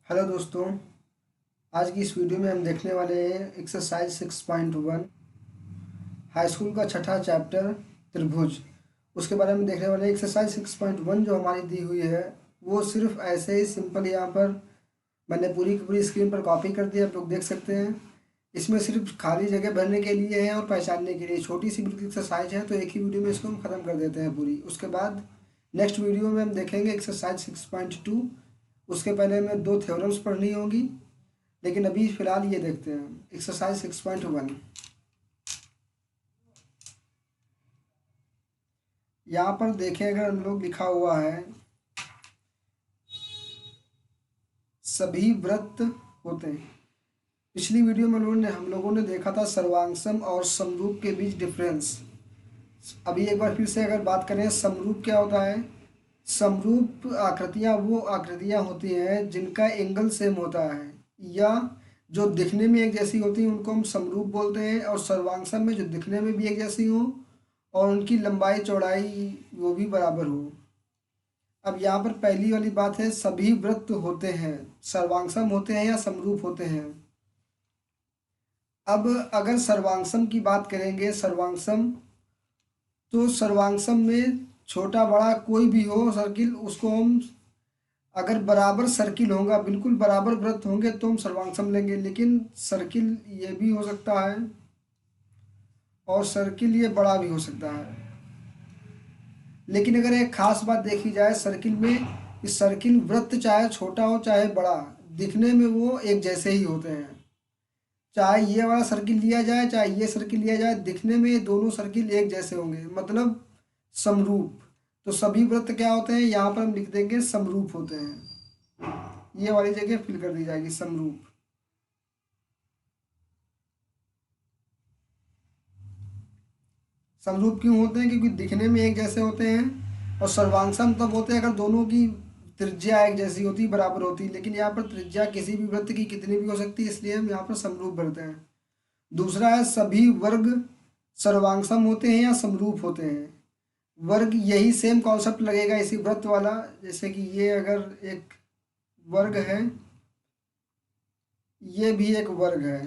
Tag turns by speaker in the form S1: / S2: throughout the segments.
S1: Hello दोस्तों। आज की इस वीडियो में हम देखने वाले हैं एक्सरसाइज 6.1 हाई स्कूल का छठा चैप्टर त्रिभुज। उसके बारे में देखने वाले हैं। एक्सरसाइज 6.1 जो हमारी दी हुई है वो सिर्फ ऐसे ही सिंपल यहाँ पर मैंने पूरी की पूरी स्क्रीन पर कॉपी कर दी, आप लोग देख सकते हैं। इसमें सिर्फ खाली जगह भरने के लिए है और पहचानने के लिए छोटी सी बिल्कुल एक्सरसाइज है, तो एक ही वीडियो में इसको हम ख़त्म कर देते हैं पूरी। उसके बाद नेक्स्ट वीडियो में हम देखेंगे एक्सरसाइज 6.2। उसके पहले हमें दो थ्योरम्स पढ़नी होगी, लेकिन अभी फ़िलहाल ये देखते हैं एक्सरसाइज 6.1। यहाँ पर देखें, अगर हम लोग लिखा हुआ है सभी वृत्त होते हैं। पिछली वीडियो में हम लोगों ने देखा था सर्वांगसम और समरूप के बीच डिफरेंस। अभी एक बार फिर से अगर बात करें, समरूप क्या होता है? समरूप आकृतियाँ वो आकृतियाँ होती हैं जिनका एंगल सेम होता है, या जो दिखने में एक जैसी होती हैं उनको हम समरूप बोलते हैं। और सर्वांगसम में जो दिखने में भी एक जैसी हो और उनकी लंबाई चौड़ाई वो भी बराबर हो। अब यहाँ पर पहली वाली बात है सभी वृत्त होते हैं, सर्वांगसम होते हैं या समरूप होते हैं। अब अगर सर्वांगसम की बात करेंगे, सर्वांगसम तो सर्वांगसम में छोटा बड़ा कोई भी हो सर्किल, उसको हम अगर बराबर सर्किल होगा, बिल्कुल बराबर वृत्त होंगे तो हम सर्वांगसम लेंगे। लेकिन सर्किल ये भी हो सकता है और सर्किल ये बड़ा भी हो सकता है। लेकिन अगर एक खास बात देखी जाए सर्किल में, कि सर्किल वृत्त चाहे छोटा हो चाहे बड़ा, दिखने में वो एक जैसे ही होते हैं। चाहे ये वाला सर्किल लिया जाए चाहे ये सर्किल लिया जाए, दिखने में ये दोनों सर्किल एक जैसे होंगे, मतलब समरूप। तो सभी वृत्त क्या होते हैं, यहाँ पर हम लिख देंगे समरूप होते हैं। ये वाली जगह फिल कर दी जाएगी समरूप। समरूप क्यों होते हैं? क्योंकि दिखने में एक जैसे होते हैं। और सर्वांगसम तब होते हैं अगर दोनों की त्रिज्या एक जैसी होती, बराबर होती। लेकिन यहाँ पर त्रिज्या किसी भी वृत्त की कितनी भी हो सकती है, इसलिए हम यहाँ पर समरूप भरते हैं। दूसरा है सभी वर्ग सर्वांगसम होते हैं या समरूप होते हैं। वर्ग यही सेम कॉन्सेप्ट लगेगा इसी वृत्त वाला। जैसे कि ये अगर एक वर्ग है, ये भी एक वर्ग है,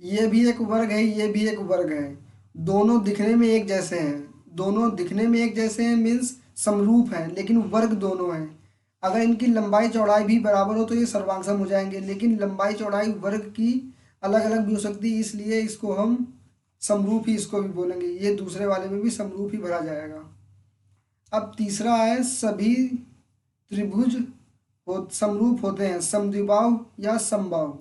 S1: ये भी एक वर्ग है, ये भी एक वर्ग है। दोनों दिखने में एक जैसे हैं, दोनों दिखने में एक जैसे हैं मीन्स समरूप हैं, लेकिन वर्ग दोनों हैं। अगर इनकी लंबाई चौड़ाई भी बराबर हो तो ये सर्वांगसम हो जाएंगे, लेकिन लंबाई चौड़ाई वर्ग की अलग अलग भी हो सकती है, इसलिए इसको हम समरूप ही इसको भी बोलेंगे। ये दूसरे वाले में भी समरूप ही भरा जाएगा। अब तीसरा है सभी त्रिभुज समरूप होते हैं, समद्विबाहु या समबाहु।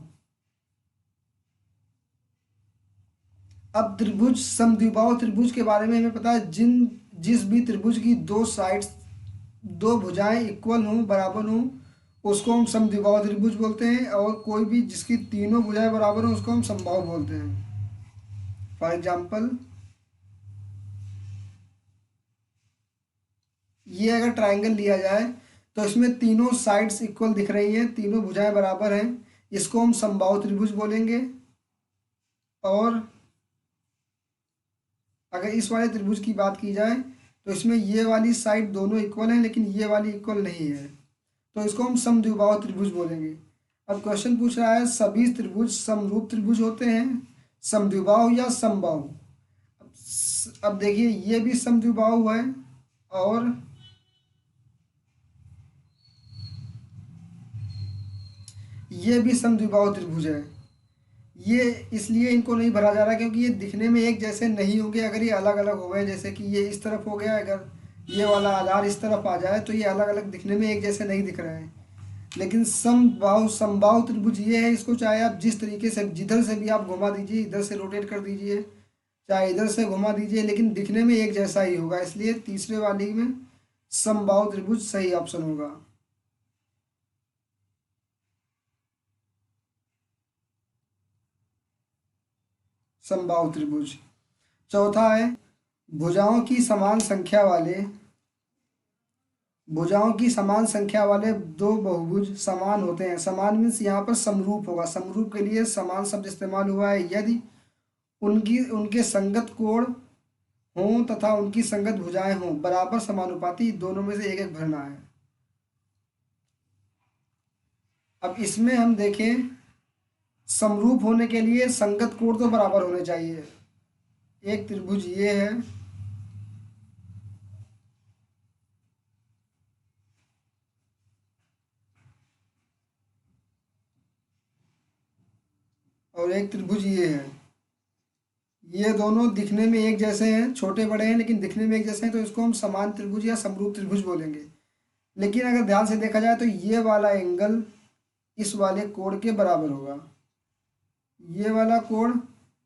S1: अब त्रिभुज समद्विबाहु त्रिभुज के बारे में हमें पता है, जिस भी त्रिभुज की दो साइड्स, दो भुजाएं इक्वल हों, बराबर हों, उसको हम समद्विबाहु त्रिभुज बोलते हैं। और कोई भी जिसकी तीनों भुजाएं बराबर हों उसको हम समबाहु बोलते हैं। फॉर एग्जाम्पल, ये अगर ट्राइंगल लिया जाए तो इसमें तीनों साइड्स इक्वल दिख रही हैं, तीनों भुजाएं बराबर हैं, इसको हम समबाहु त्रिभुज बोलेंगे। और अगर इस वाले त्रिभुज की बात की जाए तो इसमें ये वाली साइड दोनों इक्वल हैं लेकिन ये वाली इक्वल नहीं है, तो इसको हम समद्विबाहु त्रिभुज बोलेंगे। अब क्वेश्चन पूछ रहा है सभी त्रिभुज समरूप त्रिभुज होते हैं, समद्विबाहु या समबाहु। अब देखिए ये भी समद्विबाहु है और ये भी समद्विबाहु त्रिभुज है। ये इसलिए इनको नहीं भरा जा रहा क्योंकि ये दिखने में एक जैसे नहीं होंगे। अगर ये अलग अलग हो गए, जैसे कि ये इस तरफ हो गया, अगर ये वाला आधार इस तरफ आ जाए तो ये अलग अलग दिखने में एक जैसे नहीं दिख रहे हैं। लेकिन समबाहु त्रिभुज ये है, इसको चाहे आप जिस तरीके से जिधर से भी आप घुमा दीजिए, इधर से रोटेट कर दीजिए चाहे इधर से घुमा दीजिए, लेकिन दिखने में एक जैसा ही होगा। इसलिए तीसरे वाली में समबाहु त्रिभुज सही ऑप्शन होगा। समबाहु त्रिभुज। चौथा है भुजाओं की समान संख्या वाले, भुजाओं की समान संख्या वाले दो बहुभुज समान होते हैं। समान मीन्स यहाँ पर समरूप होगा, समरूप के लिए समान शब्द इस्तेमाल हुआ है। यदि उनकी उनके संगत कोण हों तथा उनकी संगत भुजाएं हों, बराबर समानुपाती, दोनों में से एक एक भरना है। अब इसमें हम देखें, समरूप होने के लिए संगत कोण तो बराबर होने चाहिए। एक त्रिभुज ये है और एक त्रिभुज ये है। ये दोनों दिखने में एक जैसे हैं, छोटे बड़े हैं लेकिन दिखने में एक जैसे हैं, तो इसको हम समान त्रिभुज या समरूप त्रिभुज बोलेंगे। लेकिन अगर ध्यान से देखा जाए तो ये वाला एंगल इस वाले कोण के बराबर होगा, ये वाला कोण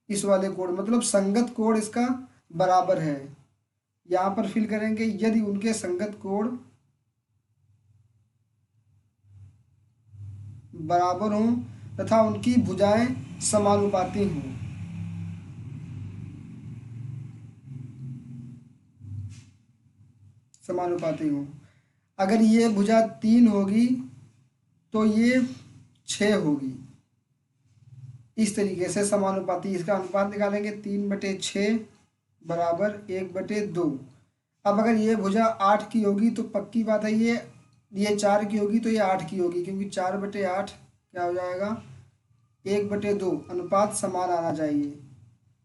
S1: इस वाले कोण, मतलब संगत कोण इसका बराबर है। यहाँ पर फिल करेंगे, यदि उनके संगत कोण बराबर हों तथा उनकी भुजाएं समानुपाती हों। समानुपाती हों। अगर ये भुजा 3 होगी तो ये 6 होगी। इस तरीके से समानुपाती, इसका अनुपात निकालेंगे, 3/6 बराबर 1/2। अब अगर ये भुजा 8 की होगी तो पक्की बात है ये 4 की होगी तो ये 8 की होगी, क्योंकि 4/8 क्या हो जाएगा, 1/2। अनुपात समान आना चाहिए,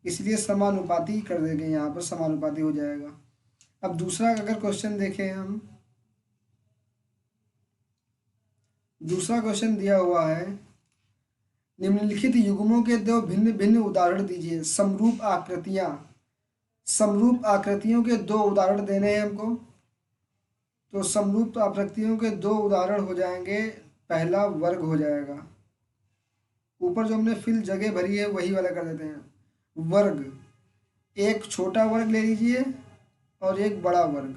S1: इसलिए समानुपाती कर देंगे, यहाँ पर समानुपाती हो जाएगा। अब दूसरा अगर क्वेश्चन देखें हम, दूसरा क्वेश्चन दिया हुआ है, निम्नलिखित युग्मों के दो भिन्न भिन्न उदाहरण दीजिए। समरूप आकृतियों के दो उदाहरण देने हैं हमको। तो समरूप आकृतियों के दो उदाहरण हो जाएंगे, पहला वर्ग हो जाएगा, ऊपर जो हमने फिल जगह भरी है वही वाला कर देते हैं। वर्ग, एक छोटा वर्ग ले लीजिए और एक बड़ा वर्ग,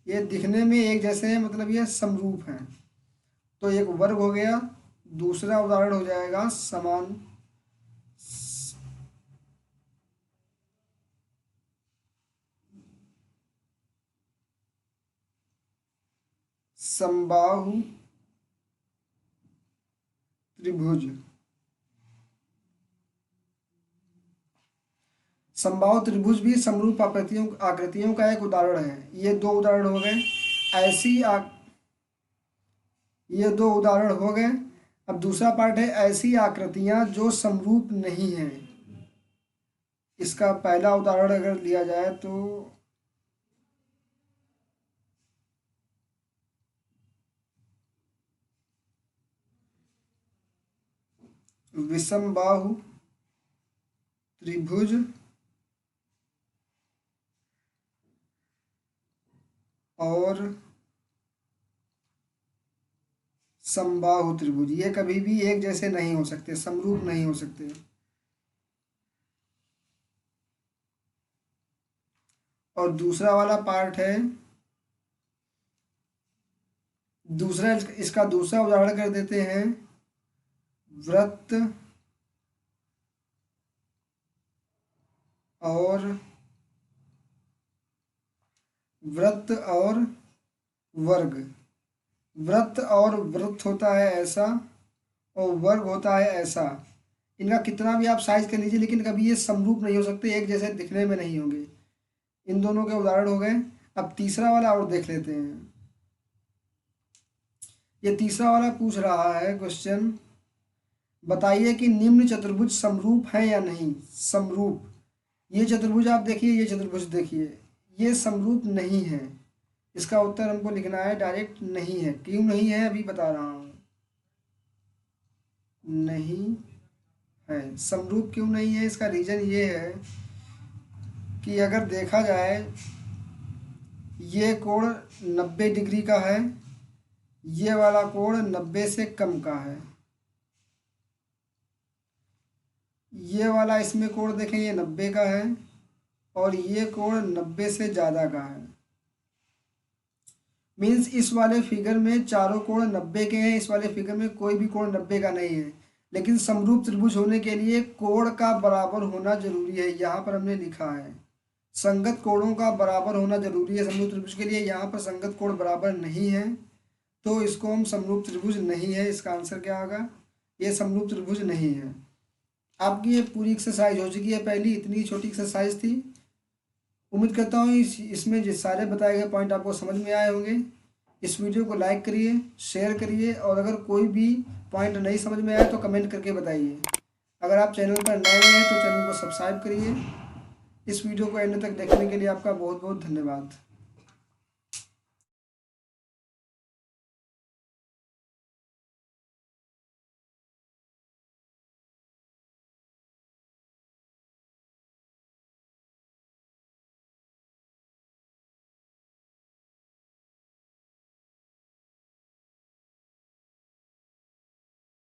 S1: ये दिखने में एक जैसे हैं, मतलब ये समरूप हैं, तो एक वर्ग हो गया। दूसरा उदाहरण हो जाएगा समान समबाहु त्रिभुज। समबाहु त्रिभुज भी समरूप आकृतियों का एक उदाहरण है। ये दो उदाहरण हो गए। ये दो उदाहरण हो गए। अब दूसरा पार्ट है ऐसी आकृतियां जो समरूप नहीं हैं। इसका पहला उदाहरण अगर लिया जाए तो विषमबाहु त्रिभुज और समबाहु त्रिभुज, ये कभी भी एक जैसे नहीं हो सकते, समरूप नहीं हो सकते। और दूसरा वाला पार्ट है, दूसरा इसका दूसरा उदाहरण कर देते हैं, वृत्त और वर्ग। वृत्त और वृत्त होता है ऐसा और वर्ग होता है ऐसा। इनका कितना भी आप साइज कर लीजिए लेकिन कभी ये समरूप नहीं हो सकते, एक जैसे दिखने में नहीं होंगे। इन दोनों के उदाहरण हो गए। अब तीसरा वाला और देख लेते हैं। ये तीसरा वाला पूछ रहा है क्वेश्चन, बताइए कि निम्न चतुर्भुज समरूप है या नहीं। समरूप, ये चतुर्भुज आप देखिए, ये चतुर्भुज देखिए, ये समरूप नहीं है। इसका उत्तर हमको लिखना है डायरेक्ट नहीं है। क्यों नहीं है अभी बता रहा हूँ। नहीं है, समरूप क्यों नहीं है, इसका रीज़न ये है कि अगर देखा जाए ये कोण 90 डिग्री का है, ये वाला कोण 90 से कम का है। ये वाला इसमें कोण देखें, ये 90 का है और ये कोण 90 से ज़्यादा का है। मीन्स इस वाले फिगर में चारों कोण 90 के हैं, इस वाले फिगर में कोई भी कोण 90 का नहीं है। लेकिन समरूप त्रिभुज होने के लिए कोण का बराबर होना जरूरी है। यहाँ पर हमने लिखा है संगत कोणों का बराबर होना जरूरी है समरूप त्रिभुज के लिए। यहाँ पर संगत कोण बराबर नहीं है तो इसको हम समरूप त्रिभुज नहीं है। इसका आंसर क्या होगा, ये समरूप त्रिभुज नहीं है। आपकी ये पूरी एक्सरसाइज हो चुकी है। पहली इतनी छोटी एक्सरसाइज थी, उम्मीद करता हूँ इसमें जो सारे बताए गए पॉइंट आपको समझ में आए होंगे। इस वीडियो को लाइक करिए, शेयर करिए, और अगर कोई भी पॉइंट नहीं समझ में आए तो कमेंट करके बताइए। अगर आप चैनल पर नए हैं तो चैनल को सब्सक्राइब करिए। इस वीडियो को एंड तक देखने के लिए आपका बहुत बहुत धन्यवाद।